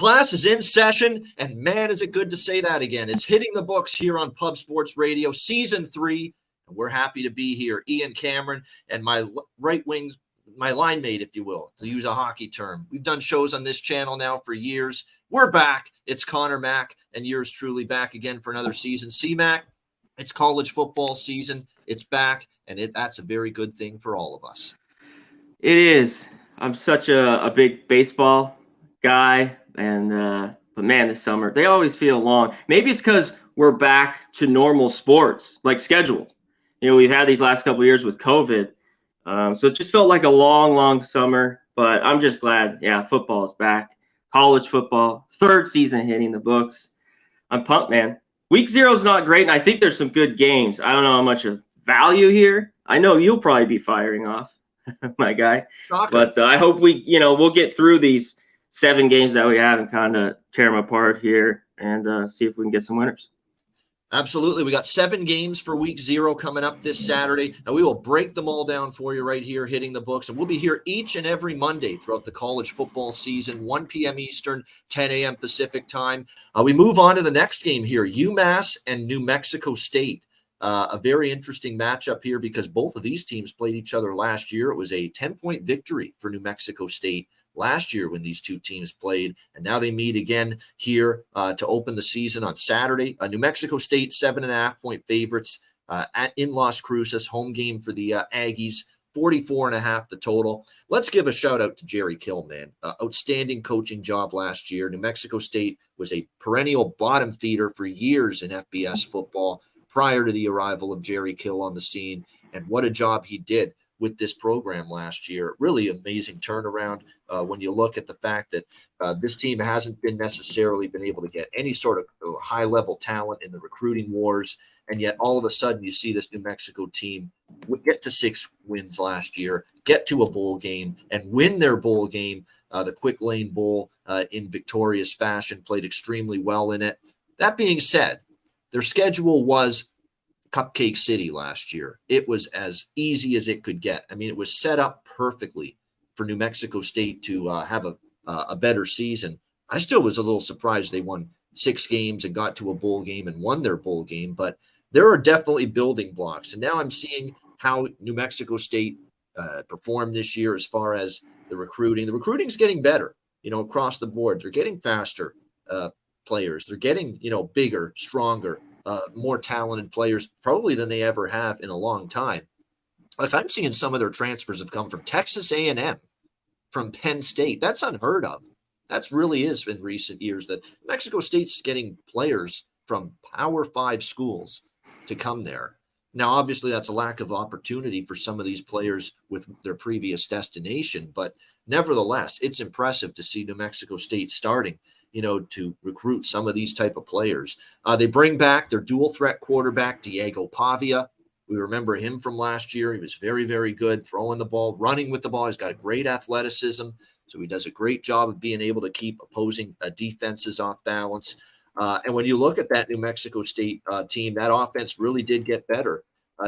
Class is in session, and man, is it good to say that again. It's hitting the books here on Pub Sports Radio, Season 3. And we're happy to be here. Ian Cameron and my right wing, my line mate, if you will, to use a hockey term. We've done shows on this channel now for years. We're back. It's Connor Mack and yours truly back again for another season. C-Mac, it's college football season. It's back, and that's a very good thing for all of us. It is. I'm such a big baseball guy, and but man, this summer they always feel long. Maybe it's because we're back to normal sports, like scheduled. You know, we've had these last couple of years with COVID, so it just felt like a long summer. But I'm just glad, yeah, football is back. College football, third season hitting the books. I'm pumped, man. Week 0 is not great, and I think there's some good games. I don't know how much of value here. I know you'll probably be firing off, my guy. Shocker. But I hope we'll get through these 7 games that we have and kind of tear them apart here and see if we can get some winners. Absolutely. We got 7 games for week 0 coming up this Saturday, and we will break them all down for you right here, hitting the books. And we'll be here each and every Monday throughout the college football season, 1 p.m. Eastern, 10 a.m. Pacific time. We move on to the next game here, Umass and New Mexico State. A very interesting matchup here because both of these teams played each other last year. It was a 10-point victory for New Mexico State last year when these two teams played, and now they meet again here to open the season on Saturday. New Mexico State 7.5-point favorites in Las Cruces, home game for the Aggies, 44.5 the total. Let's give a shout out to Jerry Kill, man. Outstanding coaching job last year. New Mexico State was a perennial bottom feeder for years in FBS football prior to the arrival of Jerry Kill on the scene, and what a job he did with this program last year. Really amazing turnaround when you look at the fact that this team hasn't necessarily been able to get any sort of high-level talent in the recruiting wars, and yet all of a sudden you see this New Mexico team get to 6 wins last year, get to a bowl game, and win their bowl game, the Quick Lane Bowl, in victorious fashion, played extremely well in it. That being said, their schedule was Cupcake City last year. It was as easy as it could get. I mean, it was set up perfectly for New Mexico State to have a better season. I still was a little surprised they won 6 games and got to a bowl game and won their bowl game, but there are definitely building blocks. And now I'm seeing how New Mexico State performed this year as far as the recruiting. The recruiting's getting better, across the board. They're getting faster players. They're getting, bigger, stronger, more talented players probably than they ever have in a long time. Like I'm seeing some of their transfers have come from Texas A&M, from Penn State. That's unheard of. That's really is in recent years that Mexico State's getting players from Power 5 schools to come there. Now, obviously, that's a lack of opportunity for some of these players with their previous destination, but nevertheless, it's impressive to see New Mexico State starting to recruit some of these type of players. They bring back their dual threat quarterback, Diego Pavia. We remember him from last year. He was very, very good throwing the ball, running with the ball. He's got a great athleticism, so he does a great job of being able to keep opposing defenses off balance. And when you look at that New Mexico State team, that offense really did get better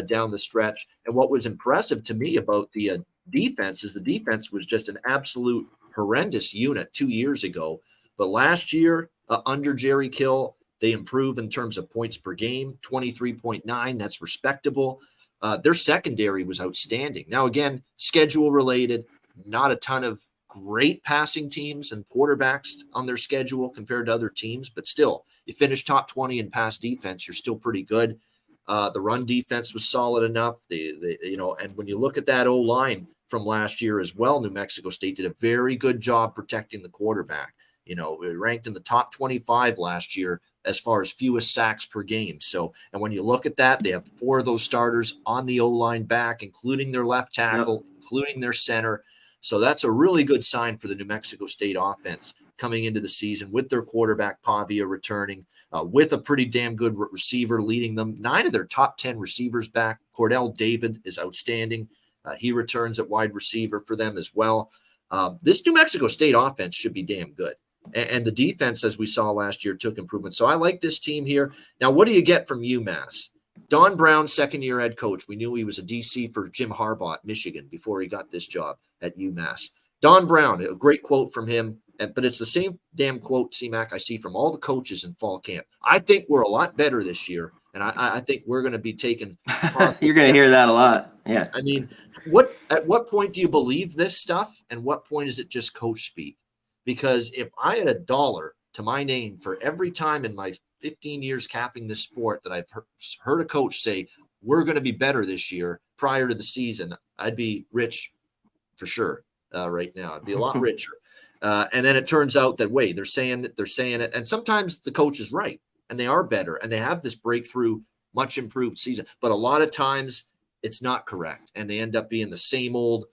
down the stretch. And what was impressive to me about the defense is the defense was just an absolute horrendous unit 2 years ago. But last year, under Jerry Kill, they improved in terms of points per game, 23.9. That's respectable. Their secondary was outstanding. Now, again, schedule related, not a ton of great passing teams and quarterbacks on their schedule compared to other teams, but still, you finish top 20 in pass defense, you're still pretty good. The run defense was solid enough. And when you look at that O-line from last year as well, New Mexico State did a very good job protecting the quarterback. It ranked in the top 25 last year as far as fewest sacks per game. So, and when you look at that, they have 4 of those starters on the O-line back, including their left tackle, including their center. So that's a really good sign for the New Mexico State offense coming into the season with their quarterback Pavia returning, with a pretty damn good receiver leading them. 9 of their top 10 receivers back. Cordell David is outstanding. He returns at wide receiver for them as well. This New Mexico State offense should be damn good. And the defense, as we saw last year, took improvement. So I like this team here. Now, what do you get from UMass? Don Brown, second-year head coach. We knew he was a DC for Jim Harbaugh at Michigan before he got this job at UMass. Don Brown, a great quote from him But it's the same damn quote, C-Mac, I see from all the coaches in fall camp. I think we're a lot better this year, and I think we're going to be taking positive You're going to hear that a lot. Yeah. I mean, at what point do you believe this stuff, and what point is it just coach speak? Because if I had $1 to my name for every time in my 15 years capping this sport that I've heard a coach say, we're going to be better this year prior to the season, I'd be rich for sure right now. I'd be a lot richer. And then it turns out that, wait, they're saying it. And sometimes the coach is right, and they are better, and they have this breakthrough, much improved season. But a lot of times it's not correct, and they end up being the same old,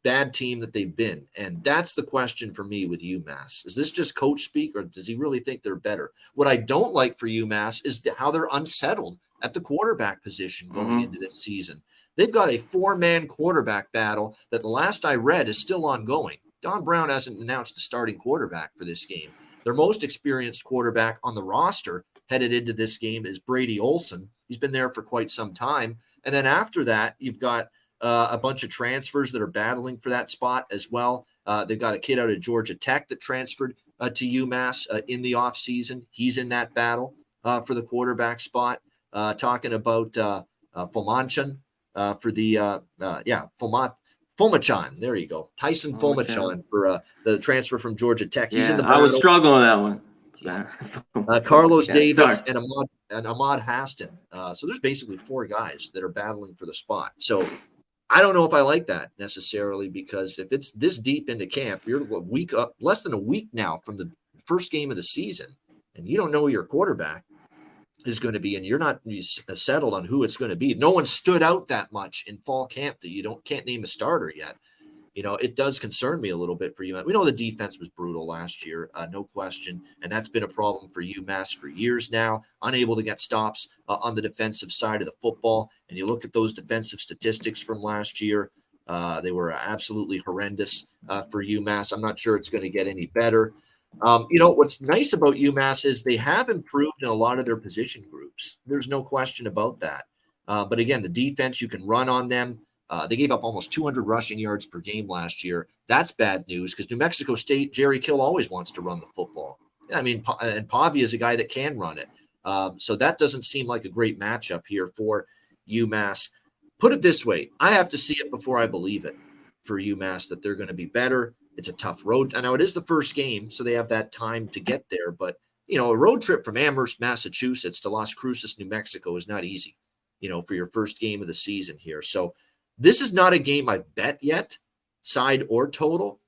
bad team that they've been. And that's the question for me with UMass. Is this just coach speak, or does he really think they're better? What I don't like for UMass is how they're unsettled at the quarterback position going into this season. They've got a 4-man quarterback battle that the last I read is still ongoing. Don Brown hasn't announced a starting quarterback for this game. Their most experienced quarterback on the roster headed into this game is Brady Olson. He's been there for quite some time. And then after that, you've got a bunch of transfers that are battling for that spot as well. They've got a kid out of Georgia Tech that transferred to UMass in the offseason. He's in that battle for the quarterback spot. Talking about Fomanchan for the Fomachan. There you go. Tyson Fomachan for the transfer from Georgia Tech. He's in the battle. I was struggling with that one. Carlos Davis and Ahmad Haston. So there's basically 4 guys that are battling for the spot. So I don't know if I like that necessarily, because if it's this deep into camp, you're less than a week now from the first game of the season, and you don't know who your quarterback is going to be, and you're not settled on who it's going to be. No one stood out that much in fall camp that you can't name a starter yet. It does concern me a little bit for you. We know the defense was brutal last year, no question, and that's been a problem for UMass for years now, unable to get stops on the defensive side of the football. And you look at those defensive statistics from last year, they were absolutely horrendous for UMass. I'm not sure it's going to get any better. What's nice about UMass is they have improved in a lot of their position groups. There's no question about that. But again, the defense, you can run on them. They gave up almost 200 rushing yards per game last year. That's bad news, because New Mexico State, Jerry Kill always wants to run the football. I mean, and Pavi is a guy that can run it. So that doesn't seem like a great matchup here for UMass. Put it this way, I have to see it before I believe it for UMass that they're going to be better. It's a tough road. I know it is the first game, so they have that time to get there. But, a road trip from Amherst, Massachusetts to Las Cruces, New Mexico is not easy, for your first game of the season here. So this is not a game I've bet yet, side or total.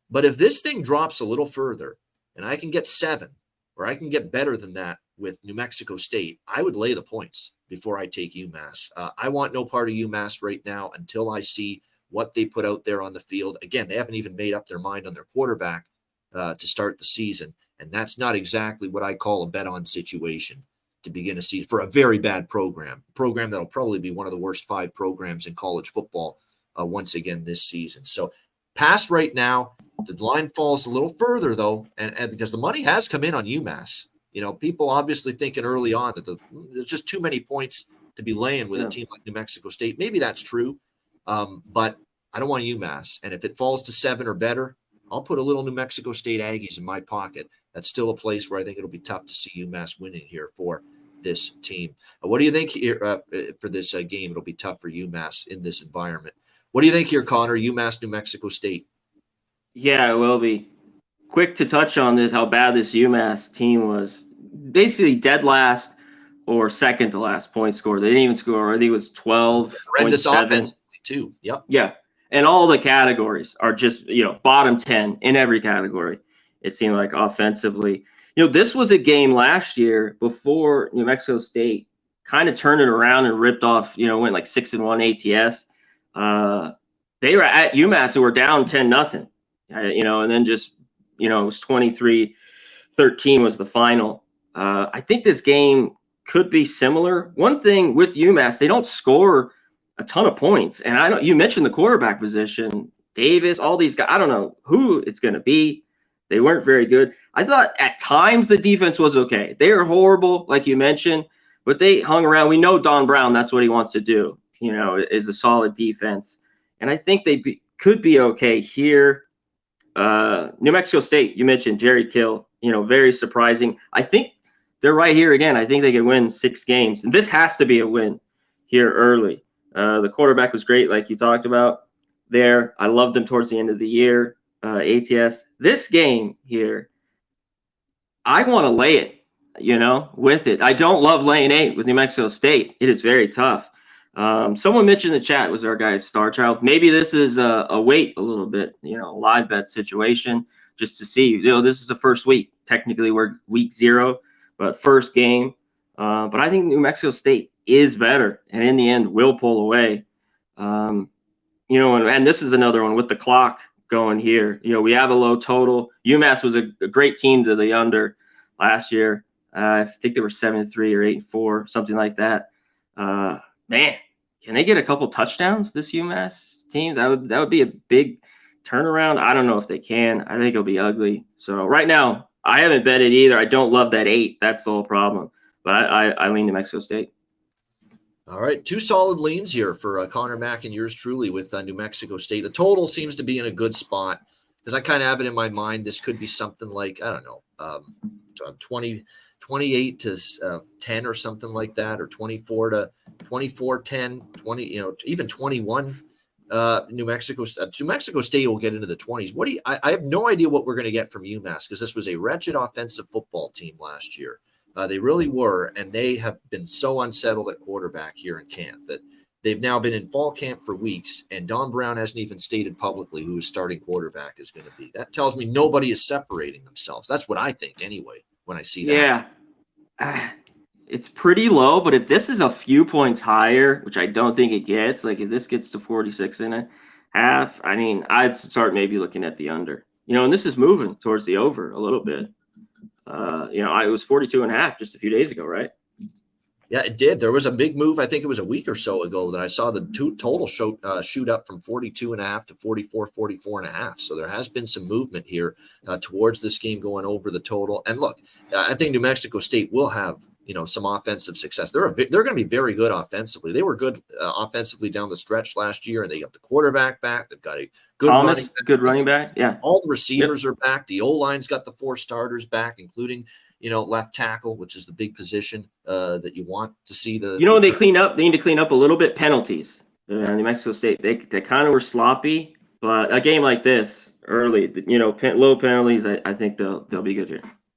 But if this thing drops a little further and I can get 7, or I can get better than that with New Mexico State, I would lay the points before I take UMass. I want no part of UMass right now until I see what they put out there on the field. Again, they haven't even made up their mind on their quarterback to start the season. And that's not exactly what I call a bet on situation to begin a season for a very bad program that'll probably be one of the worst 5 programs in college football once again this season. So pass right now. The line falls a little further though, and because the money has come in on UMass. People obviously thinking early on that there's just too many points to be laying with a team like New Mexico State. Maybe that's true, but I don't want UMass. And if it falls to 7 or better, I'll put a little New Mexico State Aggies in my pocket. That's still a place where I think it'll be tough to see UMass winning here for this team. What do you think here for this game? It'll be tough for UMass in this environment. What do you think here, Connor? UMass, New Mexico State. Yeah, it will be. Quick to touch on this, how bad this UMass team was. Basically dead last or second to last point score. They didn't even score. I think it was 12. Horrendous offensively too. Yep. Yeah. And all the categories are just, bottom 10 in every category. It seemed like offensively. This was a game last year before New Mexico State kind of turned it around and ripped off, went like 6-1 ATS. They were at UMass who were down 10-0, and then just, it was 23-13 was the final. I think this game could be similar. One thing with UMass, they don't score a ton of points. And I know you mentioned the quarterback position, Davis, all these guys. I don't know who it's going to be. They weren't very good. I thought at times the defense was okay. They were horrible, like you mentioned, but they hung around. We know Don Brown, that's what he wants to do, is a solid defense. And I think they could be okay here. New Mexico State, you mentioned Jerry Kill, very surprising. I think they're right here again. I think they can win 6 games. And this has to be a win here early. The quarterback was great, like you talked about there. I loved him towards the end of the year. ATS. This game here, I want to lay it, with it. I don't love laying 8 with New Mexico State. It is very tough. Someone mentioned in the chat was our guy's star child. Maybe this is a wait a little bit, live bet situation just to see. This is the first week. Technically, we're week 0, but first game. But I think New Mexico State is better, and in the end, will pull away. And this is another one with the clock going here. We have a low total. Umass was a great team to the under last year. I think they were 7-3 or 8-4, something like that. Man, can they get a couple touchdowns, this Umass team? That would be a big turnaround. I don't know if they can. I think it'll be ugly. So right now, I haven't betted either. I don't love that 8. That's the whole problem. But I lean to Mexico State. All right, 2 solid leans here for Connor Mack and yours truly with New Mexico State. The total seems to be in a good spot because I kind of have it in my mind. This could be something like, I don't know, 28 to 10 or something like that, or 24 to 24, 10, 20, even 21. New Mexico State will get into the 20s. I have no idea what we're going to get from UMass because this was a wretched offensive football team last year. They really were, and they have been so unsettled at quarterback here in camp that they've now been in fall camp for weeks, and Don Brown hasn't even stated publicly who his starting quarterback is going to be. That tells me nobody is separating themselves. That's what I think anyway when I see that. Yeah. It's pretty low, but if this is a few points higher, which I don't think it gets, like if this gets to 46.5, I mean, I'd start maybe looking at the under. And this is moving towards the over a little bit. It was 42.5 just a few days ago, right? Yeah, it did. There was a big move. I think it was a week or so ago that I saw the total shoot up from 42.5 to 44.5. So there has been some movement here towards this game going over the total. And look, I think New Mexico State will have some offensive success. They're going to be very good offensively. They were good offensively down the stretch last year, and they got the quarterback back. They've got a good running back. Yeah, all the receivers are back. The O-line's got the 4 starters back, including left tackle, which is the big position that you want to see. They need to clean up a little bit penalties. New Mexico State, they kind of were sloppy, but a game like this early, low penalties, I think they'll be good here.